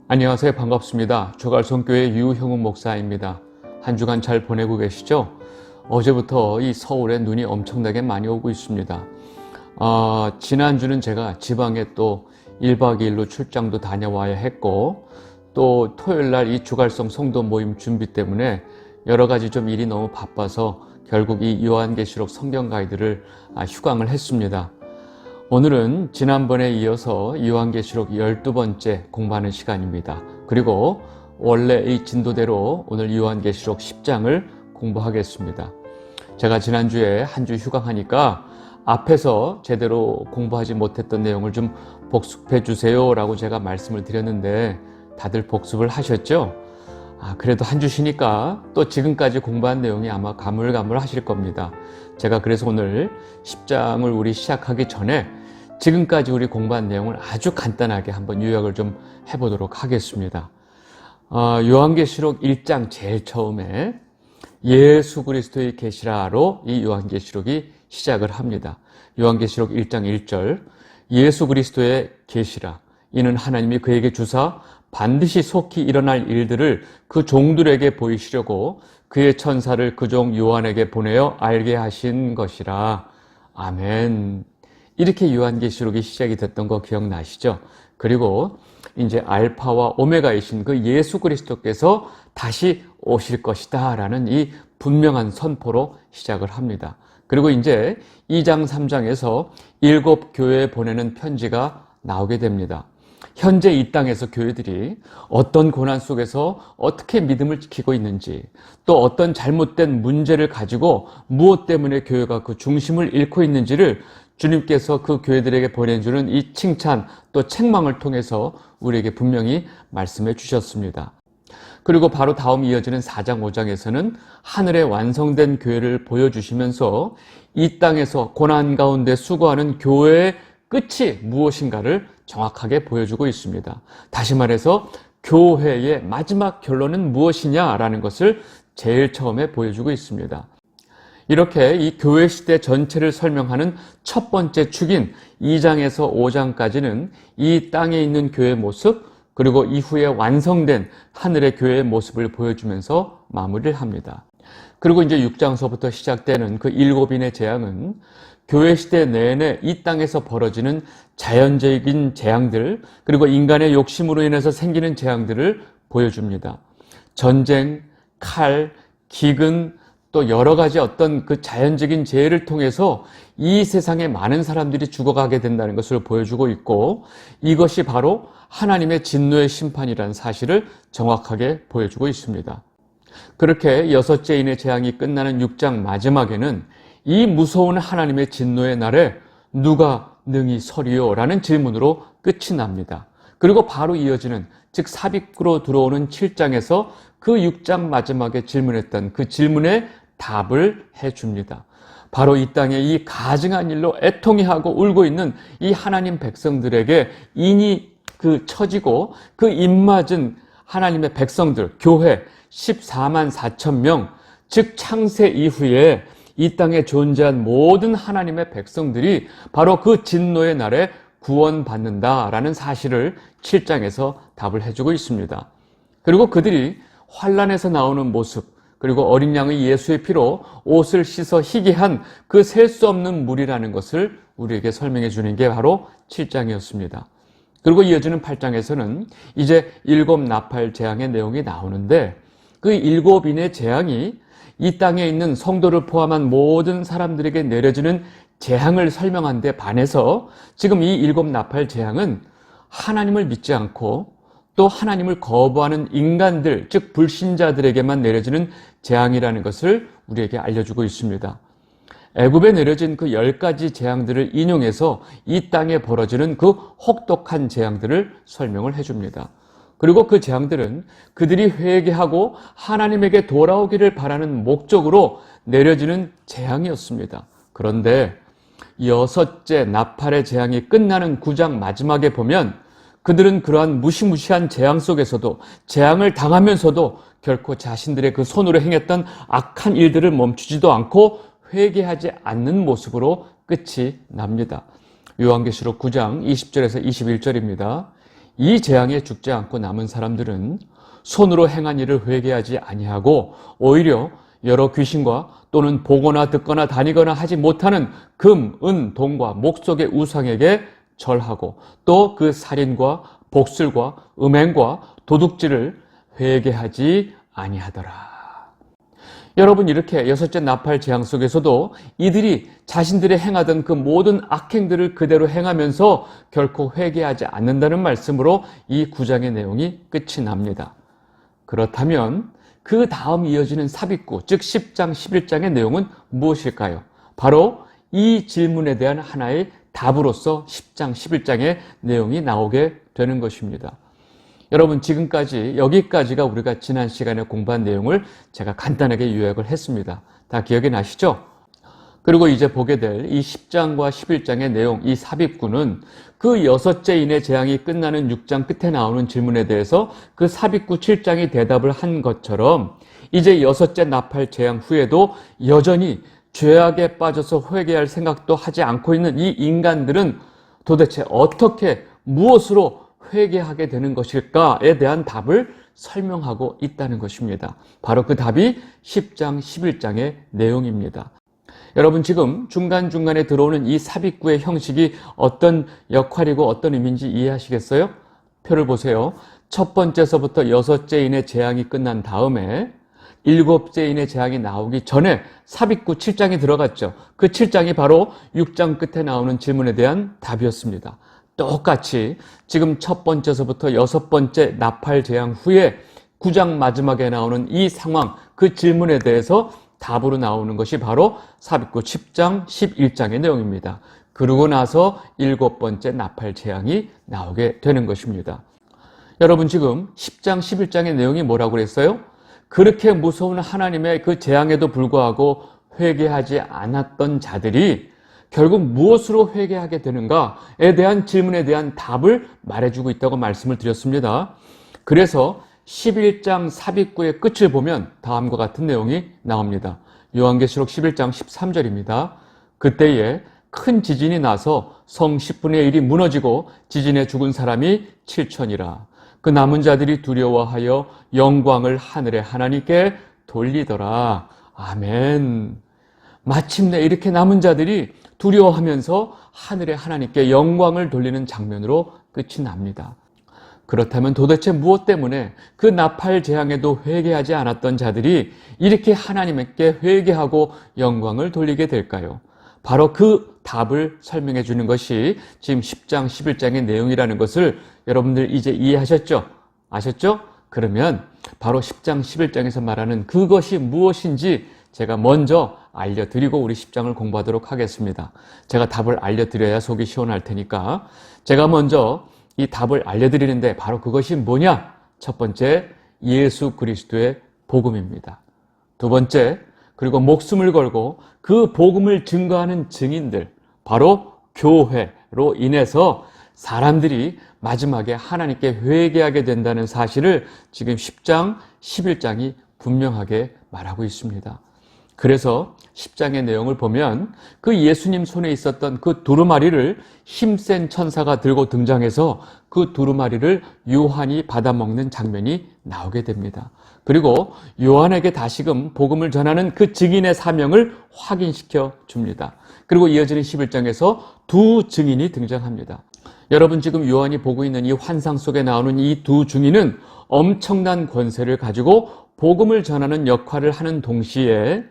안녕하세요. 반갑습니다. 조갈성교회 유형훈 목사입니다. 한 주간 잘 보내고 계시죠? 어제부터 이 서울에 눈이 엄청나게 많이 오고 있습니다. 지난주는 제가 지방에 또 1박 2일로 출장도 다녀와야 했고, 또 토요일 날 이 주갈성 성도 모임 준비 때문에 여러 가지 좀 일이 너무 바빠서 결국 이 요한계시록 성경 가이드를 휴강을 했습니다. 오늘은 지난번에 이어서 요한계시록 12번째 공부하는 시간입니다. 그리고 원래 이 진도대로 오늘 요한계시록 10장을 공부하겠습니다. 제가 지난주에 한 주 휴강하니까 앞에서 제대로 공부하지 못했던 내용을 좀 복습해 주세요 라고 제가 말씀을 드렸는데 다들 복습을 하셨죠? 그래도 한 주 쉬니까 또 지금까지 공부한 내용이 아마 가물가물하실 겁니다. 제가 그래서 오늘 10장을 우리 시작하기 전에 지금까지 우리 공부한 내용을 아주 간단하게 한번 요약을 좀 해보도록 하겠습니다. 요한계시록 1장 제일 처음에 예수 그리스도의 계시라로 이 요한계시록이 시작을 합니다. 요한계시록 1장 1절 예수 그리스도의 계시라 이는 하나님이 그에게 주사 반드시 속히 일어날 일들을 그 종들에게 보이시려고 그의 천사를 그 종 요한에게 보내어 알게 하신 것이라. 아멘. 이렇게 요한계시록이 시작이 됐던 거 기억나시죠? 그리고 이제 알파와 오메가이신 그 예수 그리스도께서 다시 오실 것이다 라는 이 분명한 선포로 시작을 합니다. 그리고 이제 2장 3장에서 7교회에 보내는 편지가 나오게 됩니다. 현재 이 땅에서 교회들이 어떤 고난 속에서 어떻게 믿음을 지키고 있는지, 또 어떤 잘못된 문제를 가지고 무엇 때문에 교회가 그 중심을 잃고 있는지를 주님께서 그 교회들에게 보내주는 이 칭찬 또 책망을 통해서 우리에게 분명히 말씀해 주셨습니다. 그리고 바로 다음 이어지는 4장 5장에서는 하늘에 완성된 교회를 보여주시면서 이 땅에서 고난 가운데 수고하는 교회의 끝이 무엇인가를 정확하게 보여주고 있습니다. 다시 말해서 교회의 마지막 결론은 무엇이냐라는 것을 제일 처음에 보여주고 있습니다. 이렇게 이 교회 시대 전체를 설명하는 첫 번째 축인 2장에서 5장까지는 이 땅에 있는 교회의 모습, 그리고 이후에 완성된 하늘의 교회의 모습을 보여주면서 마무리를 합니다. 그리고 이제 6장서부터 시작되는 그 7인의 재앙은 교회 시대 내내 이 땅에서 벌어지는 자연적인 재앙들, 그리고 인간의 욕심으로 인해서 생기는 재앙들을 보여줍니다. 전쟁, 칼, 기근, 또 여러 가지 어떤 그 자연적인 재해를 통해서 이 세상에 많은 사람들이 죽어가게 된다는 것을 보여주고 있고, 이것이 바로 하나님의 진노의 심판이라는 사실을 정확하게 보여주고 있습니다. 그렇게 6째인의 재앙이 끝나는 6장 마지막에는 이 무서운 하나님의 진노의 날에 누가 능히 서리요? 라는 질문으로 끝이 납니다. 그리고 바로 이어지는, 즉 삽입구로 들어오는 7장에서 그 6장 마지막에 질문했던 그 질문에 답을 해줍니다. 바로 이 땅에 이 가증한 일로 애통해하고 울고 있는 이 하나님 백성들에게 인이 처지고 그 입맞은 하나님의 백성들, 교회 14만 4천 명, 즉 창세 이후에 이 땅에 존재한 모든 하나님의 백성들이 바로 그 진노의 날에 구원받는다라는 사실을 7장에서 답을 해주고 있습니다. 그리고 그들이 환란에서 나오는 모습, 그리고 어린 양의 예수의 피로 옷을 씻어 희게 한 그 셀 수 없는 물이라는 것을 우리에게 설명해 주는 게 바로 7장이었습니다. 그리고 이어지는 8장에서는 이제 7 나팔 재앙의 내용이 나오는데, 그 7인의 재앙이 이 땅에 있는 성도를 포함한 모든 사람들에게 내려지는 재앙을 설명한 데 반해서 지금 이 7 나팔 재앙은 하나님을 믿지 않고 또 하나님을 거부하는 인간들, 즉 불신자들에게만 내려지는 재앙이라는 것을 우리에게 알려주고 있습니다. 애굽에 내려진 그 10가지 재앙들을 인용해서 이 땅에 벌어지는 그 혹독한 재앙들을 설명을 해줍니다. 그리고 그 재앙들은 그들이 회개하고 하나님에게 돌아오기를 바라는 목적으로 내려지는 재앙이었습니다. 그런데 6째 나팔의 재앙이 끝나는 9장 마지막에 보면 그들은 그러한 무시무시한 재앙 속에서도, 재앙을 당하면서도 결코 자신들의 그 손으로 행했던 악한 일들을 멈추지도 않고 회개하지 않는 모습으로 끝이 납니다. 요한계시록 9장 20절에서 21절입니다. 이 재앙에 죽지 않고 남은 사람들은 손으로 행한 일을 회개하지 아니하고 오히려 여러 귀신과 또는 보거나 듣거나 다니거나 하지 못하는 금, 은, 동과 목 속의 우상에게 절하고 또 그 살인과 복술과 음행과 도둑질을 회개하지 아니하더라. 여러분, 이렇게 여섯째 나팔 재앙 속에서도 이들이 자신들이 행하던 그 모든 악행들을 그대로 행하면서 결코 회개하지 않는다는 말씀으로 이 9장의 내용이 끝이 납니다. 그렇다면 그 다음 이어지는 삽입구, 즉 10장, 11장의 내용은 무엇일까요? 바로 이 질문에 대한 하나의 답으로서 10장, 11장의 내용이 나오게 되는 것입니다. 여러분, 지금까지 여기까지가 우리가 지난 시간에 공부한 내용을 제가 간단하게 요약을 했습니다. 다 기억이 나시죠? 그리고 이제 보게 될 이 10장과 11장의 내용, 이 삽입구는 그 여섯째 인의 재앙이 끝나는 6장 끝에 나오는 질문에 대해서 그 삽입구 7장이 대답을 한 것처럼 이제 여섯째 나팔 재앙 후에도 여전히 죄악에 빠져서 회개할 생각도 하지 않고 있는 이 인간들은 도대체 어떻게, 무엇으로 회개하게 되는 것일까에 대한 답을 설명하고 있다는 것입니다. 바로 그 답이 10장, 11장의 내용입니다. 여러분, 지금 중간중간에 들어오는 이 삽입구의 형식이 어떤 역할이고 어떤 의미인지 이해하시겠어요? 표를 보세요. 첫 번째서부터 여섯째 인의 재앙이 끝난 다음에 일곱째 인의 재앙이 나오기 전에 삽입구 7장이 들어갔죠. 그 7장이 바로 6장 끝에 나오는 질문에 대한 답이었습니다. 똑같이 지금 첫 번째서부터 여섯 번째 나팔 재앙 후에 9장 마지막에 나오는 이 상황, 그 질문에 대해서 답으로 나오는 것이 바로 삽입구 10장, 11장의 내용입니다. 그러고 나서 일곱 번째 나팔 재앙이 나오게 되는 것입니다. 여러분, 지금 10장, 11장의 내용이 뭐라고 그랬어요? 그렇게 무서운 하나님의 그 재앙에도 불구하고 회개하지 않았던 자들이 결국 무엇으로 회개하게 되는가에 대한 질문에 대한 답을 말해주고 있다고 말씀을 드렸습니다. 그래서 11장 삽입구의 끝을 보면 다음과 같은 내용이 나옵니다. 요한계시록 11장 13절입니다. 그때에 큰 지진이 나서 성 10분의 1이 무너지고 지진에 죽은 사람이 7천이라. 그 남은 자들이 두려워하여 영광을 하늘의 하나님께 돌리더라. 아멘. 마침내 이렇게 남은 자들이 두려워하면서 하늘의 하나님께 영광을 돌리는 장면으로 끝이 납니다. 그렇다면 도대체 무엇 때문에 그 나팔 재앙에도 회개하지 않았던 자들이 이렇게 하나님께 회개하고 영광을 돌리게 될까요? 바로 그 답을 설명해 주는 것이 지금 10장, 11장의 내용이라는 것을 여러분들 이제 이해하셨죠? 아셨죠? 그러면 바로 10장, 11장에서 말하는 그것이 무엇인지 제가 먼저 알려드리고 우리 10장을 공부하도록 하겠습니다. 제가 답을 알려드려야 속이 시원할 테니까 제가 먼저 이 답을 알려드리는데 바로 그것이 뭐냐? 첫 번째, 예수 그리스도의 복음입니다. 두 번째, 그리고 목숨을 걸고 그 복음을 증거하는 증인들, 바로 교회로 인해서 사람들이 마지막에 하나님께 회개하게 된다는 사실을 지금 10장, 11장이 분명하게 말하고 있습니다. 그래서 10장의 내용을 보면 그 예수님 손에 있었던 그 두루마리를 힘센 천사가 들고 등장해서 그 두루마리를 요한이 받아먹는 장면이 나오게 됩니다. 그리고 요한에게 다시금 복음을 전하는 그 증인의 사명을 확인시켜 줍니다. 그리고 이어지는 11장에서 두 증인이 등장합니다. 여러분, 지금 요한이 보고 있는 이 환상 속에 나오는 이 두 증인은 엄청난 권세를 가지고 복음을 전하는 역할을 하는 동시에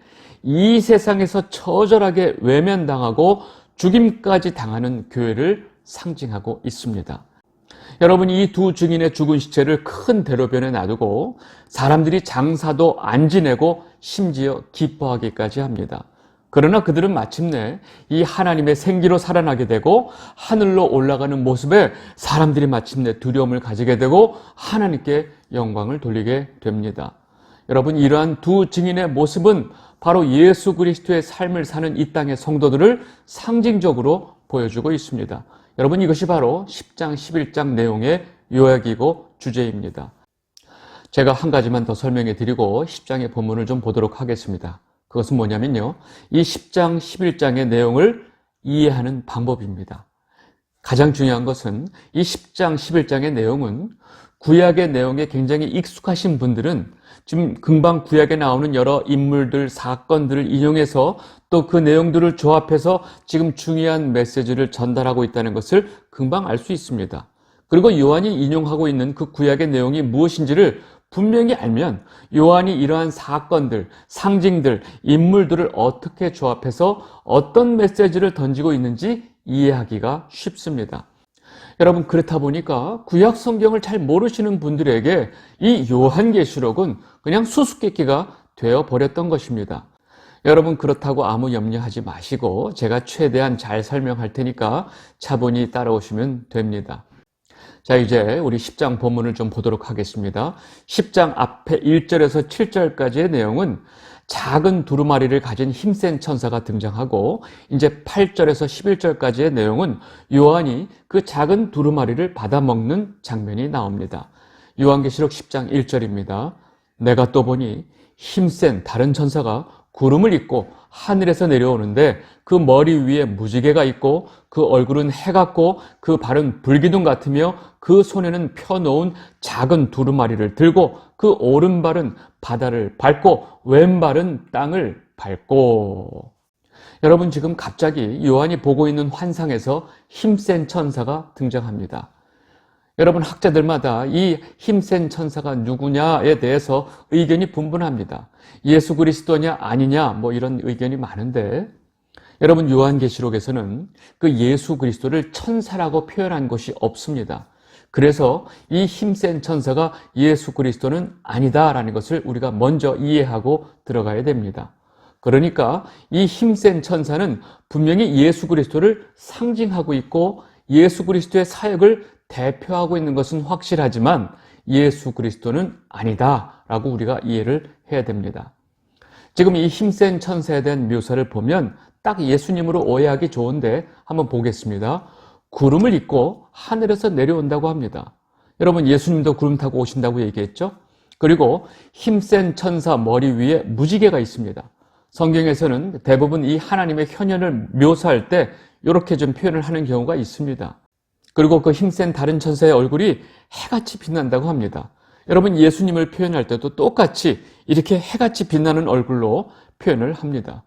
이 세상에서 처절하게 외면당하고 죽임까지 당하는 교회를 상징하고 있습니다. 여러분, 이 두 증인의 죽은 시체를 큰 대로변에 놔두고 사람들이 장사도 안 지내고 심지어 기뻐하기까지 합니다. 그러나 그들은 마침내 이 하나님의 생기로 살아나게 되고 하늘로 올라가는 모습에 사람들이 마침내 두려움을 가지게 되고 하나님께 영광을 돌리게 됩니다. 여러분, 이러한 두 증인의 모습은 바로 예수 그리스도의 삶을 사는 이 땅의 성도들을 상징적으로 보여주고 있습니다. 여러분, 이것이 바로 10장, 11장 내용의 요약이고 주제입니다. 제가 한 가지만 더 설명해 드리고 10장의 본문을 좀 보도록 하겠습니다. 그것은 뭐냐면요, 이 10장, 11장의 내용을 이해하는 방법입니다. 가장 중요한 것은 이 10장, 11장의 내용은 구약의 내용에 굉장히 익숙하신 분들은 지금 금방 구약에 나오는 여러 인물들, 사건들을 인용해서 또 그 내용들을 조합해서 지금 중요한 메시지를 전달하고 있다는 것을 금방 알 수 있습니다. 그리고 요한이 인용하고 있는 그 구약의 내용이 무엇인지를 분명히 알면 요한이 이러한 사건들, 상징들, 인물들을 어떻게 조합해서 어떤 메시지를 던지고 있는지 이해하기가 쉽습니다. 여러분, 그렇다 보니까 구약 성경을 잘 모르시는 분들에게 이 요한계시록은 그냥 수수께끼가 되어 버렸던 것입니다. 여러분, 그렇다고 아무 염려하지 마시고 제가 최대한 잘 설명할 테니까 차분히 따라오시면 됩니다. 자, 이제 우리 10장 본문을 좀 보도록 하겠습니다. 10장 앞에 1절에서 7절까지의 내용은 작은 두루마리를 가진 힘센 천사가 등장하고, 이제 8절에서 11절까지의 내용은 요한이 그 작은 두루마리를 받아먹는 장면이 나옵니다. 요한계시록 10장 1절입니다. 내가 또 보니 힘센 다른 천사가 구름을 입고 하늘에서 내려오는데 그 머리 위에 무지개가 있고 그 얼굴은 해 같고 그 발은 불기둥 같으며 그 손에는 펴놓은 작은 두루마리를 들고 그 오른발은 바다를 밟고 왼발은 땅을 밟고. 여러분, 지금 갑자기 요한이 보고 있는 환상에서 힘센 천사가 등장합니다. 여러분, 학자들마다 이 힘센 천사가 누구냐에 대해서 의견이 분분합니다. 예수 그리스도냐 아니냐 이런 의견이 많은데, 여러분, 요한계시록에서는 그 예수 그리스도를 천사라고 표현한 것이 없습니다. 그래서 이 힘센 천사가 예수 그리스도는 아니다라는 것을 우리가 먼저 이해하고 들어가야 됩니다. 그러니까 이 힘센 천사는 분명히 예수 그리스도를 상징하고 있고 예수 그리스도의 사역을 대표하고 있는 것은 확실하지만 예수 그리스도는 아니다라고 우리가 이해를 해야 됩니다. 지금 이 힘센 천사에 대한 묘사를 보면 딱 예수님으로 오해하기 좋은데 한번 보겠습니다. 구름을 입고 하늘에서 내려온다고 합니다. 여러분, 예수님도 구름 타고 오신다고 얘기했죠? 그리고 힘센 천사 머리 위에 무지개가 있습니다. 성경에서는 대부분 이 하나님의 현현을 묘사할 때 이렇게 좀 표현을 하는 경우가 있습니다. 그리고 그 힘센 다른 천사의 얼굴이 해같이 빛난다고 합니다. 여러분, 예수님을 표현할 때도 똑같이 이렇게 해같이 빛나는 얼굴로 표현을 합니다.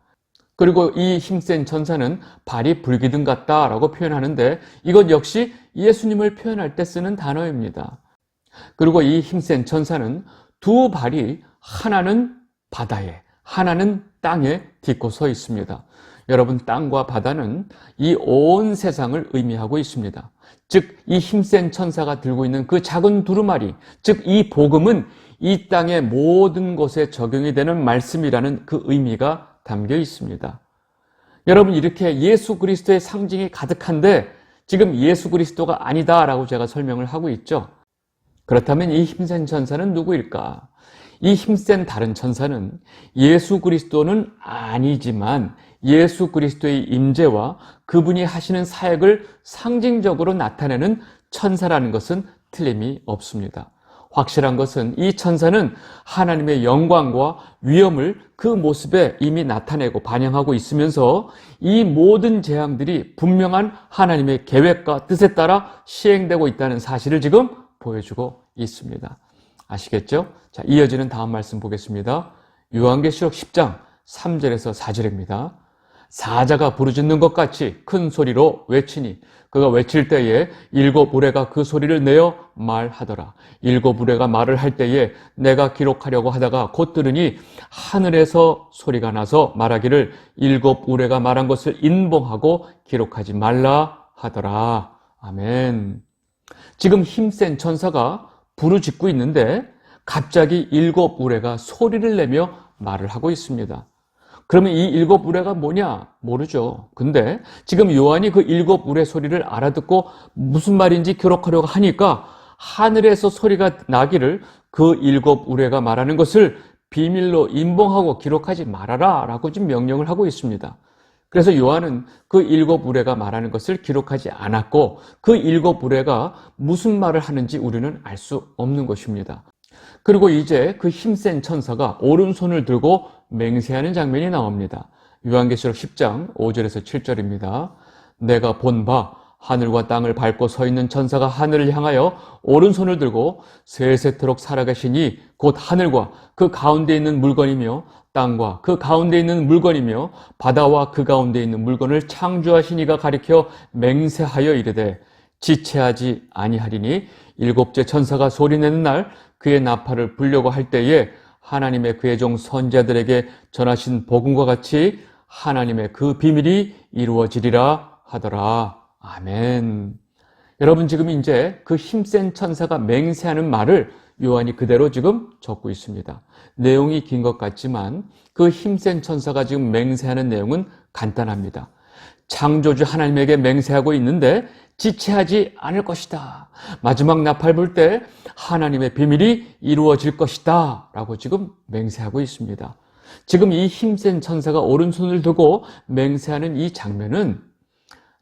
그리고 이 힘센 천사는 발이 불기둥 같다라고 표현하는데 이것 역시 예수님을 표현할 때 쓰는 단어입니다. 그리고 이 힘센 천사는 두 발이 하나는 바다에, 하나는 땅에 딛고 서 있습니다. 여러분, 땅과 바다는 이 온 세상을 의미하고 있습니다. 즉, 이 힘센 천사가 들고 있는 그 작은 두루마리, 즉 이 복음은 이 땅의 모든 곳에 적용이 되는 말씀이라는 그 의미가 담겨 있습니다. 여러분, 이렇게 예수 그리스도의 상징이 가득한데 지금 예수 그리스도가 아니다라고 제가 설명을 하고 있죠. 그렇다면 이 힘센 천사는 누구일까? 이 힘센 다른 천사는 예수 그리스도는 아니지만 예수 그리스도의 임재와 그분이 하시는 사역을 상징적으로 나타내는 천사라는 것은 틀림이 없습니다. 확실한 것은 이 천사는 하나님의 영광과 위엄을 그 모습에 이미 나타내고 반영하고 있으면서 이 모든 재앙들이 분명한 하나님의 계획과 뜻에 따라 시행되고 있다는 사실을 지금 보여주고 있습니다. 아시겠죠? 자, 이어지는 다음 말씀 보겠습니다. 요한계시록 10장 3절에서 4절입니다. 사자가 부르짖는 것 같이 큰 소리로 외치니 그가 외칠 때에 일곱 우레가 그 소리를 내어 말하더라. 일곱 우레가 말을 할 때에 내가 기록하려고 하다가 곧 들으니 하늘에서 소리가 나서 말하기를 일곱 우레가 말한 것을 인봉하고 기록하지 말라 하더라. 아멘. 지금 힘센 천사가 부르짖고 있는데 갑자기 일곱 우레가 소리를 내며 말을 하고 있습니다. 그러면 이 일곱 우레가 뭐냐? 모르죠. 근데 지금 요한이 그 일곱 우레 소리를 알아듣고 무슨 말인지 기록하려고 하니까 하늘에서 소리가 나기를 그 일곱 우레가 말하는 것을 비밀로 인봉하고 기록하지 말아라 라고 지금 명령을 하고 있습니다. 그래서 요한은 그 일곱 우레가 말하는 것을 기록하지 않았고 그 일곱 우레가 무슨 말을 하는지 우리는 알 수 없는 것입니다. 그리고 이제 그 힘센 천사가 오른손을 들고 맹세하는 장면이 나옵니다. 요한계시록 10장 5절에서 7절입니다. 내가 본 바 하늘과 땅을 밟고 서 있는 천사가 하늘을 향하여 오른손을 들고 세세토록 살아계시니 곧 하늘과 그 가운데 있는 물건이며 땅과 그 가운데 있는 물건이며 바다와 그 가운데 있는 물건을 창조하시니가 가리켜 맹세하여 이르되 지체하지 아니하리니 일곱째 천사가 소리내는 날 그의 나팔을 불려고 할 때에 하나님의 그의 종 선지자들에게 전하신 복음과 같이 하나님의 그 비밀이 이루어지리라 하더라. 아멘. 여러분, 지금 이제 그 힘센 천사가 맹세하는 말을 요한이 그대로 지금 적고 있습니다. 내용이 긴 것 같지만 그 힘센 천사가 지금 맹세하는 내용은 간단합니다. 창조주 하나님에게 맹세하고 있는데 지체하지 않을 것이다. 마지막 나팔 불 때 하나님의 비밀이 이루어질 것이다. 라고 지금 맹세하고 있습니다. 지금 이 힘센 천사가 오른손을 두고 맹세하는 이 장면은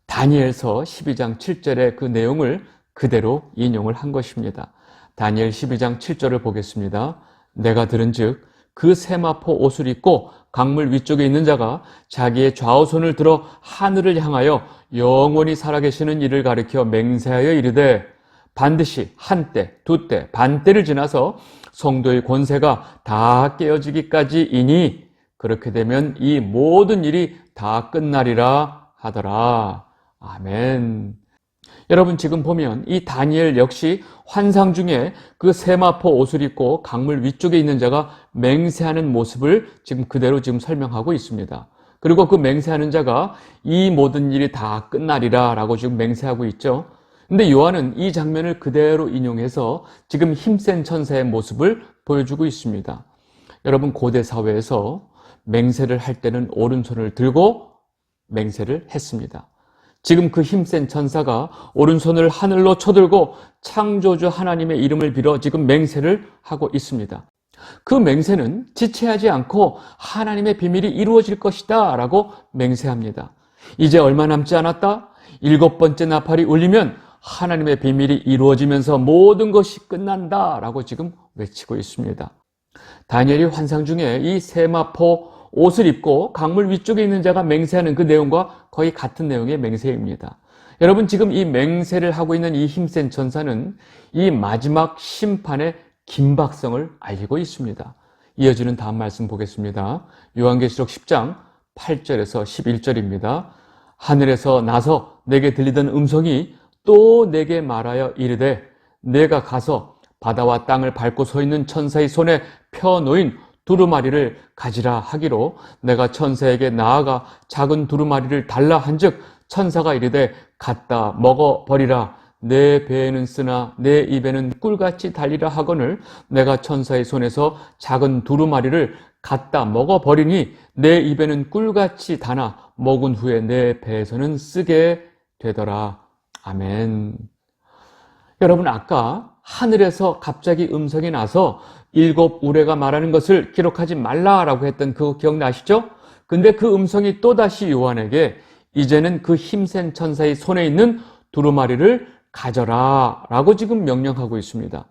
다니엘서 12장 7절의 그 내용을 그대로 인용을 한 것입니다. 다니엘 12장 7절을 보겠습니다. 내가 들은즉 그 세마포 옷을 입고 강물 위쪽에 있는 자가 자기의 좌우손을 들어 하늘을 향하여 영원히 살아계시는 이를 가리켜 맹세하여 이르되 반드시 한때, 두때, 반때를 지나서 성도의 권세가 다 깨어지기까지이니 그렇게 되면 이 모든 일이 다 끝나리라 하더라. 아멘. 여러분, 지금 보면 이 다니엘 역시 환상 중에 그 세마포 옷을 입고 강물 위쪽에 있는 자가 맹세하는 모습을 지금 그대로 지금 설명하고 있습니다. 그리고 그 맹세하는 자가 이 모든 일이 다 끝나리라 라고 지금 맹세하고 있죠. 근데 요한은 이 장면을 그대로 인용해서 지금 힘센 천사의 모습을 보여주고 있습니다. 여러분, 고대 사회에서 맹세를 할 때는 오른손을 들고 맹세를 했습니다. 지금 그 힘센 천사가 오른손을 하늘로 쳐들고 창조주 하나님의 이름을 빌어 지금 맹세를 하고 있습니다. 그 맹세는 지체하지 않고 하나님의 비밀이 이루어질 것이다 라고 맹세합니다. 이제 얼마 남지 않았다. 7번째 나팔이 울리면 하나님의 비밀이 이루어지면서 모든 것이 끝난다 라고 지금 외치고 있습니다. 다니엘이 환상 중에 이 세마포 옷을 입고 강물 위쪽에 있는 자가 맹세하는 그 내용과 거의 같은 내용의 맹세입니다. 여러분, 지금 이 맹세를 하고 있는 이 힘센 천사는 이 마지막 심판의 긴박성을 알리고 있습니다. 이어지는 다음 말씀 보겠습니다. 요한계시록 10장 8절에서 11절입니다. 하늘에서 나서 내게 들리던 음성이 또 내게 말하여 이르되 내가 가서 바다와 땅을 밟고 서 있는 천사의 손에 펴놓인 두루마리를 가지라 하기로 내가 천사에게 나아가 작은 두루마리를 달라 한즉 천사가 이르되 갖다 먹어버리라. 내 배에는 쓰나 내 입에는 꿀같이 달리라 하거늘 내가 천사의 손에서 작은 두루마리를 갖다 먹어버리니 내 입에는 꿀같이 다나 먹은 후에 내 배에서는 쓰게 되더라. 아멘. 여러분, 아까 하늘에서 갑자기 음성이 나서 7 우레가 말하는 것을 기록하지 말라라고 했던 그거 기억나시죠? 근데 그 음성이 또다시 요한에게 이제는 그 힘센 천사의 손에 있는 두루마리를 가져라 라고 지금 명령하고 있습니다.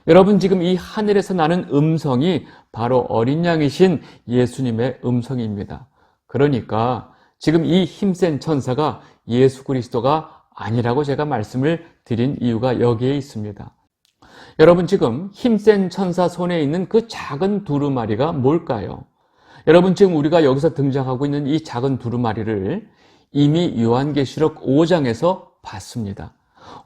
여러분, 지금 이 하늘에서 나는 음성이 바로 어린 양이신 예수님의 음성입니다. 그러니까 지금 이 힘센 천사가 예수 그리스도가 아니라고 제가 말씀을 드린 이유가 여기에 있습니다. 여러분, 지금 힘센 천사 손에 있는 그 작은 두루마리가 뭘까요? 여러분, 지금 우리가 여기서 등장하고 있는 이 작은 두루마리를 이미 요한계시록 5장에서 봤습니다.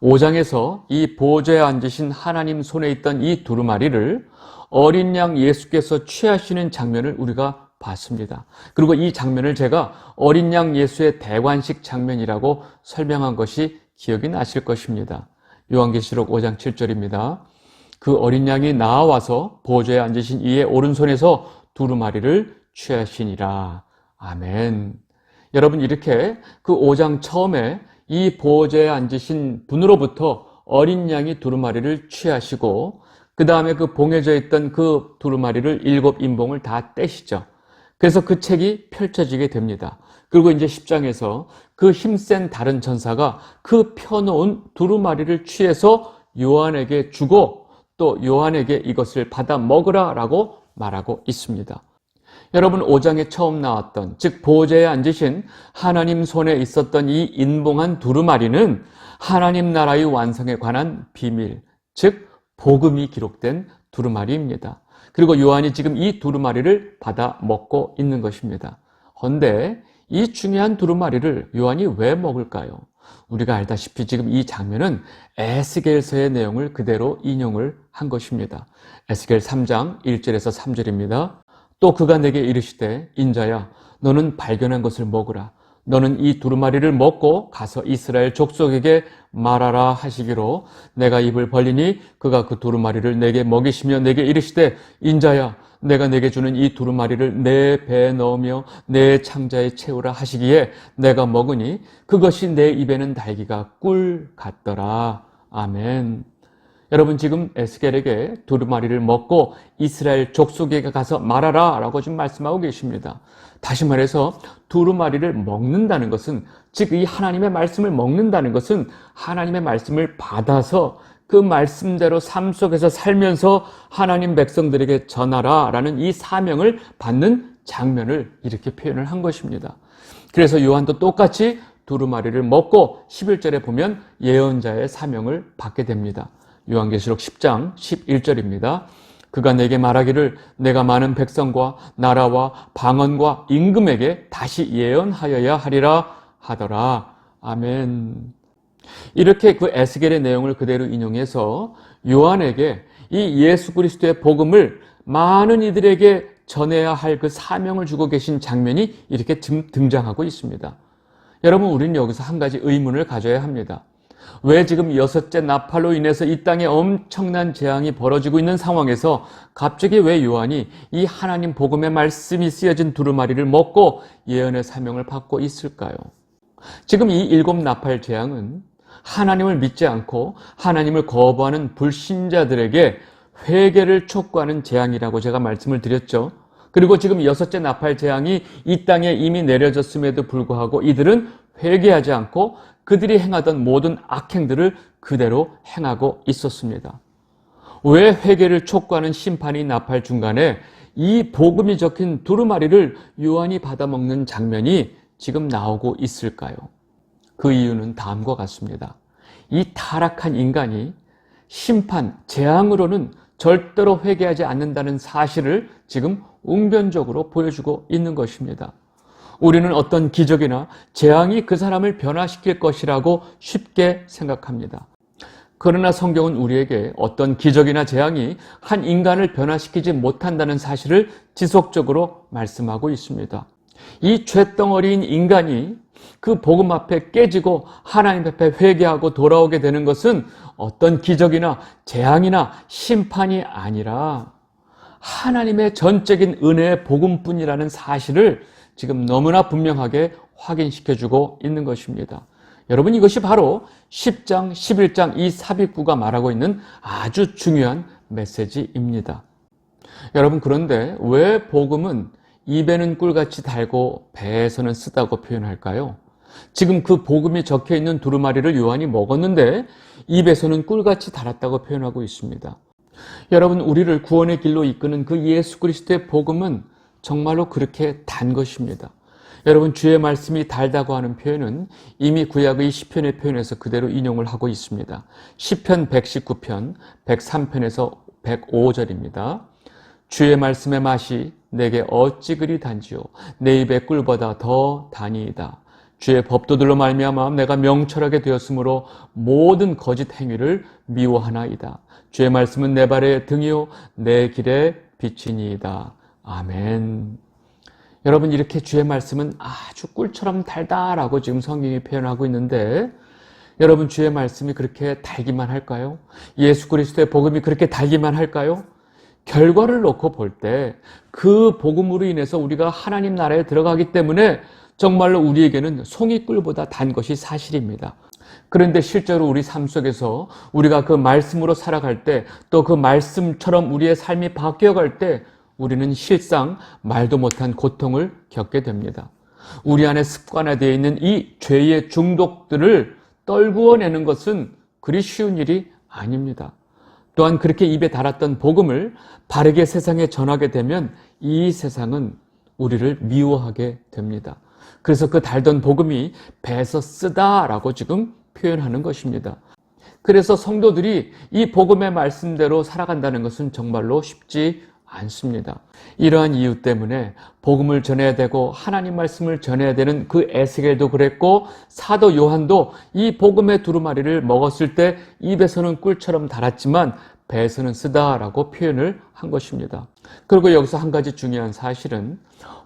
5장에서 이 보좌에 앉으신 하나님 손에 있던 이 두루마리를 어린 양 예수께서 취하시는 장면을 우리가 봤습니다. 그리고 이 장면을 제가 어린 양 예수의 대관식 장면이라고 설명한 것이 기억이 나실 것입니다. 요한계시록 5장 7절입니다. 그 어린 양이 나와서 보좌에 앉으신 이의 오른손에서 두루마리를 취하시니라. 아멘. 여러분, 이렇게 그 5장 처음에 이 보좌에 앉으신 분으로부터 어린 양이 두루마리를 취하시고 그 다음에 그 봉해져 있던 그 두루마리를 7 인봉을 다 떼시죠. 그래서 그 책이 펼쳐지게 됩니다. 그리고 이제 10장에서 그 힘센 다른 천사가 그 펴놓은 두루마리를 취해서 요한에게 주고 또 요한에게 이것을 받아 먹으라 라고 말하고 있습니다. 여러분 5장에 처음 나왔던, 즉 보좌에 앉으신 하나님 손에 있었던 이 인봉한 두루마리는 하나님 나라의 완성에 관한 비밀, 즉 복음이 기록된 두루마리입니다. 그리고 요한이 지금 이 두루마리를 받아 먹고 있는 것입니다. 그런데 이 중요한 두루마리를 요한이 왜 먹을까요? 우리가 알다시피 지금 이 장면은 에스겔서의 내용을 그대로 인용을 한 것입니다. 에스겔 3장 1절에서 3절입니다. 또 그가 내게 이르시되 인자야 너는 발견한 것을 먹으라. 너는 이 두루마리를 먹고 가서 이스라엘 족속에게 말하라 하시기로 내가 입을 벌리니 그가 그 두루마리를 내게 먹이시며 내게 이르시되 인자야 내가 내게 주는 이 두루마리를 내 배에 넣으며 내 창자에 채우라 하시기에 내가 먹으니 그것이 내 입에는 달기가 꿀 같더라. 아멘. 여러분 지금 에스겔에게 두루마리를 먹고 이스라엘 족속에게 가서 말하라 라고 지금 말씀하고 계십니다. 다시 말해서 두루마리를 먹는다는 것은, 즉 이 하나님의 말씀을 먹는다는 것은 하나님의 말씀을 받아서 그 말씀대로 삶 속에서 살면서 하나님 백성들에게 전하라 라는 이 사명을 받는 장면을 이렇게 표현을 한 것입니다. 그래서 요한도 똑같이 두루마리를 먹고 11절에 보면 예언자의 사명을 받게 됩니다. 요한계시록 10장 11절입니다. 그가 내게 말하기를 내가 많은 백성과 나라와 방언과 임금에게 다시 예언하여야 하리라 하더라. 아멘. 이렇게 그 에스겔의 내용을 그대로 인용해서 요한에게 이 예수 그리스도의 복음을 많은 이들에게 전해야 할 그 사명을 주고 계신 장면이 이렇게 등장하고 있습니다. 여러분 우리는 여기서 한 가지 의문을 가져야 합니다. 왜 지금 6째 나팔로 인해서 이 땅에 엄청난 재앙이 벌어지고 있는 상황에서 갑자기 왜 요한이 이 하나님 복음의 말씀이 쓰여진 두루마리를 먹고 예언의 사명을 받고 있을까요? 지금 이 7 나팔 재앙은 하나님을 믿지 않고 하나님을 거부하는 불신자들에게 회개를 촉구하는 재앙이라고 제가 말씀을 드렸죠. 그리고 지금 6째 나팔 재앙이 이 땅에 이미 내려졌음에도 불구하고 이들은 회개하지 않고 그들이 행하던 모든 악행들을 그대로 행하고 있었습니다. 왜 회개를 촉구하는 심판이 나팔 중간에 이 복음이 적힌 두루마리를 요한이 받아먹는 장면이 지금 나오고 있을까요? 그 이유는 다음과 같습니다. 이 타락한 인간이 심판, 재앙으로는 절대로 회개하지 않는다는 사실을 지금 웅변적으로 보여주고 있는 것입니다. 우리는 어떤 기적이나 재앙이 그 사람을 변화시킬 것이라고 쉽게 생각합니다. 그러나 성경은 우리에게 어떤 기적이나 재앙이 한 인간을 변화시키지 못한다는 사실을 지속적으로 말씀하고 있습니다. 이 쇳덩어리인 인간이 그 복음 앞에 깨지고 하나님 앞에 회개하고 돌아오게 되는 것은 어떤 기적이나 재앙이나 심판이 아니라 하나님의 전적인 은혜의 복음뿐이라는 사실을 지금 너무나 분명하게 확인시켜주고 있는 것입니다. 여러분 이것이 바로 10장, 11장 이 삽입구가 말하고 있는 아주 중요한 메시지입니다. 여러분 그런데 왜 복음은 입에는 꿀같이 달고 배에서는 쓰다고 표현할까요? 지금 그 복음이 적혀있는 두루마리를 요한이 먹었는데 입에서는 꿀같이 달았다고 표현하고 있습니다. 여러분 우리를 구원의 길로 이끄는 그 예수 그리스도의 복음은 정말로 그렇게 단 것입니다. 여러분 주의 말씀이 달다고 하는 표현은 이미 구약의 시편의 표현에서 그대로 인용을 하고 있습니다. 시편 119편 103편에서 105절입니다. 주의 말씀의 맛이 내게 어찌 그리 단지요 내 입의 꿀보다 더 다니이다. 주의 법도들로 말미암아 내가 명철하게 되었으므로 모든 거짓 행위를 미워하나이다. 주의 말씀은 내 발의 등이요 내 길의 빛이니이다. 아멘. 여러분 이렇게 주의 말씀은 아주 꿀처럼 달다라고 지금 성경이 표현하고 있는데 여러분 주의 말씀이 그렇게 달기만 할까요? 예수 그리스도의 복음이 그렇게 달기만 할까요? 결과를 놓고 볼 때 그 복음으로 인해서 우리가 하나님 나라에 들어가기 때문에 정말로 우리에게는 송이꿀보다 단 것이 사실입니다. 그런데 실제로 우리 삶 속에서 우리가 그 말씀으로 살아갈 때 또 그 말씀처럼 우리의 삶이 바뀌어갈 때 우리는 실상 말도 못한 고통을 겪게 됩니다. 우리 안에 습관화되어 있는 이 죄의 중독들을 떨구어내는 것은 그리 쉬운 일이 아닙니다. 또한 그렇게 입에 달았던 복음을 바르게 세상에 전하게 되면 이 세상은 우리를 미워하게 됩니다. 그래서 그 달던 복음이 배에서 쓰다라고 지금 표현하는 것입니다. 그래서 성도들이 이 복음의 말씀대로 살아간다는 것은 정말로 쉽지 않습니다. 이러한 이유 때문에 복음을 전해야 되고 하나님 말씀을 전해야 되는 그 에스겔도 그랬고 사도 요한도 이 복음의 두루마리를 먹었을 때 입에서는 꿀처럼 달았지만 배에서는 쓰다라고 표현을 한 것입니다. 그리고 여기서 한 가지 중요한 사실은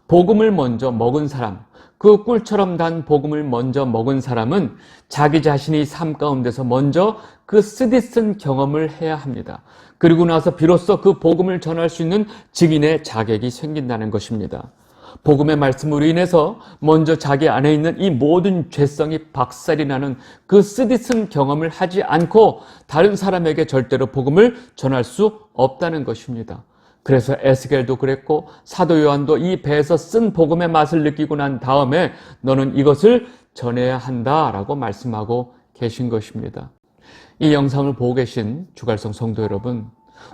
복음을 먼저 먹은 사람, 그 꿀처럼 단 복음을 먼저 먹은 사람은 자기 자신이 삶 가운데서 먼저 그 쓰디쓴 경험을 해야 합니다. 그리고 나서 비로소 그 복음을 전할 수 있는 증인의 자격이 생긴다는 것입니다. 복음의 말씀으로 인해서 먼저 자기 안에 있는 이 모든 죄성이 박살이 나는 그 쓰디쓴 경험을 하지 않고 다른 사람에게 절대로 복음을 전할 수 없다는 것입니다. 그래서 에스겔도 그랬고 사도 요한도 이 배에서 쓴 복음의 맛을 느끼고 난 다음에 너는 이것을 전해야 한다라고 말씀하고 계신 것입니다. 이 영상을 보고 계신 주갈성 성도 여러분,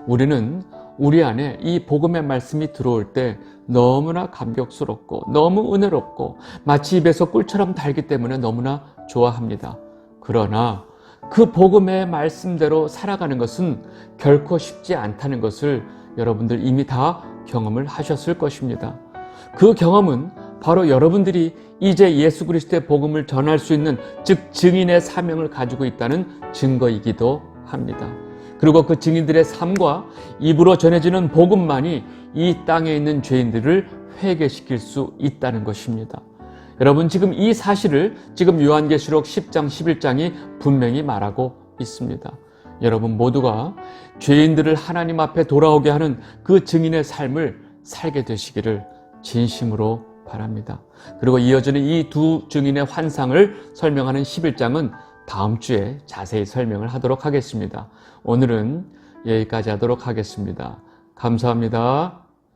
우리는 우리 안에 이 복음의 말씀이 들어올 때 너무나 감격스럽고 너무 은혜롭고 마치 입에서 꿀처럼 달기 때문에 너무나 좋아합니다. 그러나 그 복음의 말씀대로 살아가는 것은 결코 쉽지 않다는 것을 여러분들 이미 다 경험을 하셨을 것입니다. 그 경험은 바로 여러분들이 이제 예수 그리스도의 복음을 전할 수 있는 즉 증인의 사명을 가지고 있다는 증거이기도 합니다. 그리고 그 증인들의 삶과 입으로 전해지는 복음만이 이 땅에 있는 죄인들을 회개시킬 수 있다는 것입니다. 여러분 지금 이 사실을 지금 요한계시록 10장 11장이 분명히 말하고 있습니다. 여러분 모두가 죄인들을 하나님 앞에 돌아오게 하는 그 증인의 삶을 살게 되시기를 진심으로 바랍니다. 그리고 이어지는 이 두 증인의 환상을 설명하는 11장은 다음 주에 자세히 설명을 하도록 하겠습니다. 오늘은 여기까지 하도록 하겠습니다. 감사합니다.